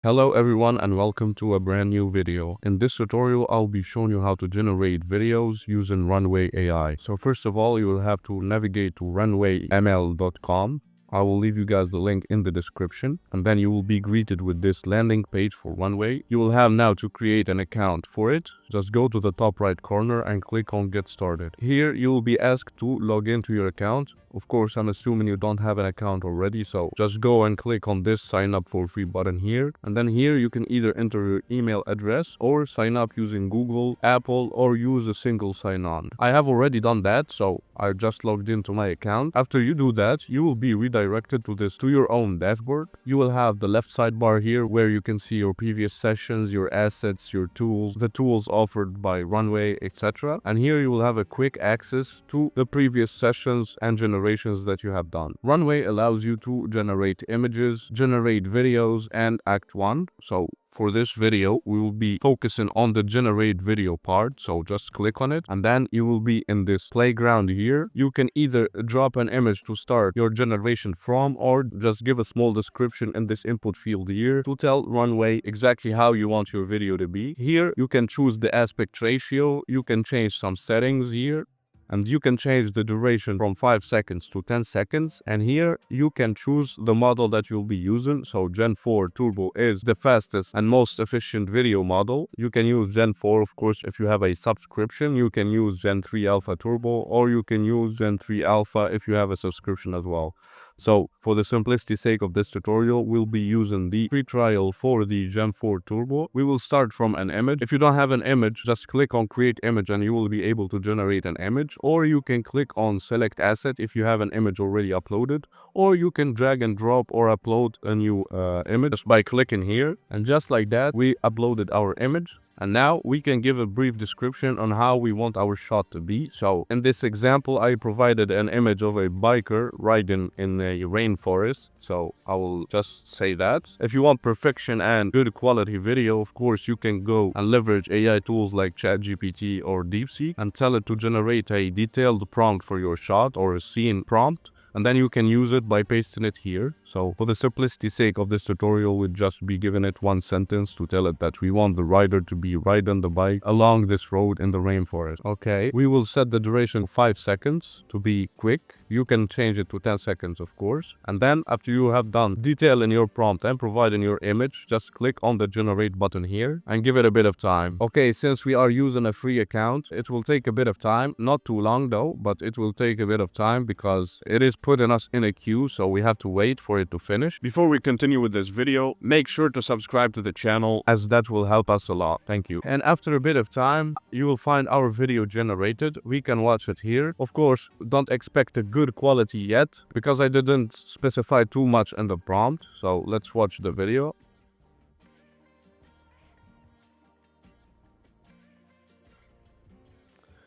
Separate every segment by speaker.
Speaker 1: Hello everyone and welcome to a brand new video. In this tutorial, I'll be showing you how to generate videos using Runway AI. So first of all, you will have to navigate to runwayml.com. I will leave you guys the link in the description, and then you will be greeted with this landing page for Runway. You will have now to create an account for it. Just go to the top right corner and click on Get Started. Here you will be asked to log into your account. Of course, I'm assuming you don't have an account already, so just go and click on this sign up for free button here. And then here you can either enter your email address or sign up using Google, Apple, or use a single sign-on. I have already done that, so I just logged into my account. After you do that, you will be redirected to your own dashboard. You will have the left sidebar here where you can see your previous sessions, your assets, your tools, the tools offered by Runway, etc. And here you will have a quick access to the previous sessions and generations that you have done. Runway allows you to generate images, generate videos, and Act 1. So for this video, we will be focusing on the generate video part. So just click on it and then you will be in this playground here. You can either drop an image to start your generation from, or just give a small description in this input field here to tell Runway exactly how you want your video to be. Here you can choose the aspect ratio. You can change some settings here. And you can change the duration from 5 seconds to 10 seconds. And here you can choose the model that you'll be using. So Gen-4 Turbo is the fastest and most efficient video model. You can use Gen-4, of course, if you have a subscription. You can use Gen-3 Alpha Turbo, or you can use Gen-3 Alpha if you have a subscription as well. So for the simplicity's sake of this tutorial, we'll be using the free trial for the Gen-4 Turbo. We will start from an image. If you don't have an image, just click on Create Image and you will be able to generate an image. Or you can click on Select Asset if you have an image already uploaded. Or you can drag and drop or upload a new image just by clicking here. And just like that, we uploaded our image. And now we can give a brief description on how we want our shot to be. So in this example, I provided an image of a biker riding in a rainforest. So I will just say that. If you want perfection and good quality video, of course, you can go and leverage AI tools like ChatGPT or DeepSeek and tell it to generate a detailed prompt for your shot or a scene prompt. And then you can use it by pasting it here. So for the simplicity's sake of this tutorial, we'll just be giving it one sentence to tell it that we want the rider to be riding the bike along this road in the rainforest. Okay, we will set the duration 5 seconds to be quick. You can change it to 10 seconds, of course. And then after you have done detailing your prompt and providing your image, just click on the generate button here and give it a bit of time. Okay, since we are using a free account, it will take a bit of time. Not too long though, but it will take a bit of time because it is putting us in a queue, so we have to wait for it to finish. Before we continue with this video, make sure to subscribe to the channel, as that will help us a lot. Thank you. And after a bit of time, you will find our video generated. We can watch it here. Of course, don't expect a good quality yet because I didn't specify too much in the prompt. So let's watch the video.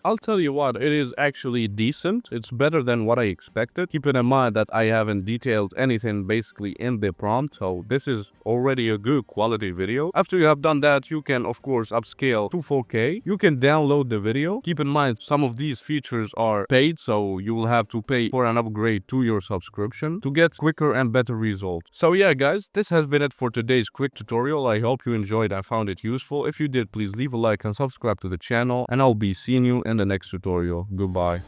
Speaker 1: I'll tell you what, it is actually decent. It's better than what I expected. Keeping in mind that I haven't detailed anything basically in the prompt, so this is already a good quality video. After you have done that, you can of course upscale to 4K. You can download the video. Keep in mind some of these features are paid, so you will have to pay for an upgrade to your subscription to get quicker and better results. So yeah guys, this has been it for today's quick tutorial. I hope you enjoyed and found it useful. If you did, please leave a like and subscribe to the channel, and I'll be seeing you in the next tutorial. Goodbye.